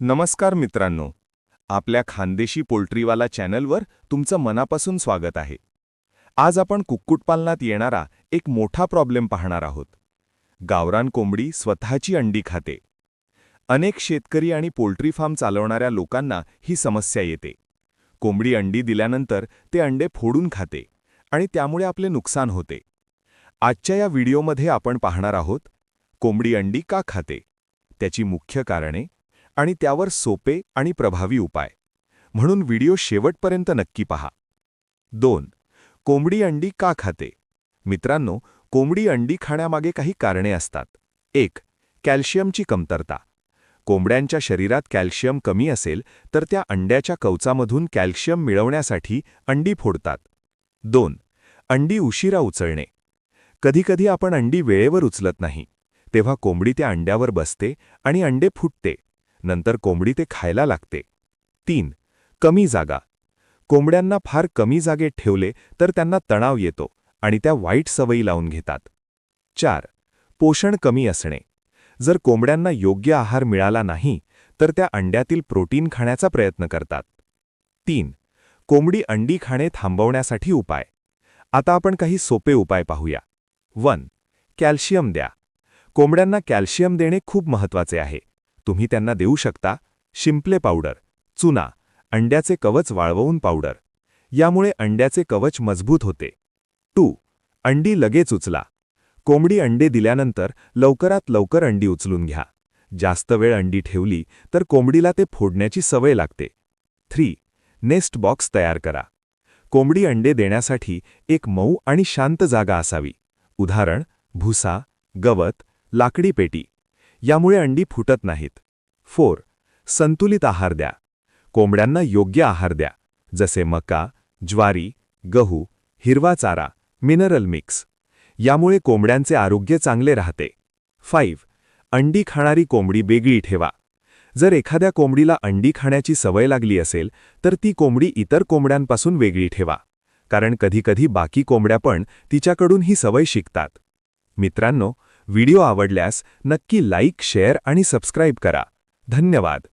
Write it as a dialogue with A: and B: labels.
A: नमस्कार मित्रांनो, आपल्या खानदेशी पोल्ट्रीवाला चॅनलवर तुमचं मनापासून स्वागत आहे. आज आपण कुक्कुटपालनात येणारा एक मोठा प्रॉब्लेम पाहणार आहोत. गावरान कोंबडी स्वतःची अंडी खाते. अनेक शेतकरी आणि पोल्ट्री फार्म चालवणाऱ्या लोकांना ही समस्या येते. कोंबडी अंडी दिल्यानंतर ते अंडे फोडून खाते आणि त्यामुळे आपले नुकसान होते. आजच्या या व्हिडिओमध्ये आपण पाहणार आहोत कोंबडी अंडी का खाते, त्याची मुख्य कारणे आणि त्यावर सोपे आणि प्रभावी उपाय. म्हणून व्हिडिओ शेवटपर्यंत नक्की पहा. 2. कोंबडी अंडी का खाते? मित्रांनो, कोंबडी अंडी खाण्यामागे काही कारणे असतात. 1. कॅल्शियमची कमतरता. कोंबड्यांच्या शरीरात कॅल्शियम कमी असेल तर त्या अंड्याच्या कवचामधून कॅल्शियम मिळवण्यासाठी अंडी फोडतात. 2. अंडी उशिरा उचलणे. कधीकधी आपण अंडी वेळेवर उचलत नाही, तेव्हा कोंबडी त्या अंड्यावर बसते आणि अंडे फुटते. नंतर कोंबडी ते खायला लागते. 3. कमी जागा. कोंबड्यांना फार कमी जागेत ठेवले तर त्यांना तणाव येतो आणि त्या वाईट सवयी लावून घेतात. 4. पोषण कमी असणे. जर कोंबड्यांना योग्य आहार मिळाला नाही तर त्या अंड्यातील प्रोटीन खाण्याचा प्रयत्न करतात. 3. कोंबडी अंडी खाणे थांबवण्यासाठी उपाय. आता आपण काही सोपे उपाय पाहूया. 1. कॅल्शियम द्या. कोंबड्यांना कॅल्शियम देणे खूप महत्त्वाचे आहे. तुम्ही त्यांना देऊ शकता शिंपले पावडर, चुना, अंड्याचे कवच वाळवून पावडर. यामुळे अंड्याचे कवच मजबूत होते. 2. अंडी लगेच उचला. कोंबडी अंडे दिल्यानंतर लवकरात लवकर अंडी उचलून घ्या. जास्त वेळ अंडी ठेवली तर कोंबडीला ते फोडण्याची सवय लागते. 3. नेस्ट बॉक्स तयार करा. कोंबडी अंडे देण्यासाठी एक मऊ आणि शांत जागा असावी. उदाहरण भुसा, गवत, लाकडी पेटी. यामुळे अंडी फुटत नाहीत. 4. संतुलित आहार द्या. कोंबड्यांना योग्य आहार द्या, जसे मका, ज्वारी, गहू, हिरवा चारा, मिनरल मिक्स. यामुळे कोंबड्यांचे आरोग्य चांगले राहते. 5. अंडी खाणारी कोंबडी वेगळी ठेवा. जर एखाद्या कोंबडीला अंडी खाण्याची सवय लागली असेल तर ती कोंबडी इतर कोंबड्यांपासून वेगळी ठेवा, कारण कधीकधी बाकी कोंबड्या पण तिच्याकडून ही सवय शिकतात. मित्रांनो, व्हिडिओ आवडल्यास नक्की लाईक, शेअर आणि सबस्क्राईब करा. धन्यवाद.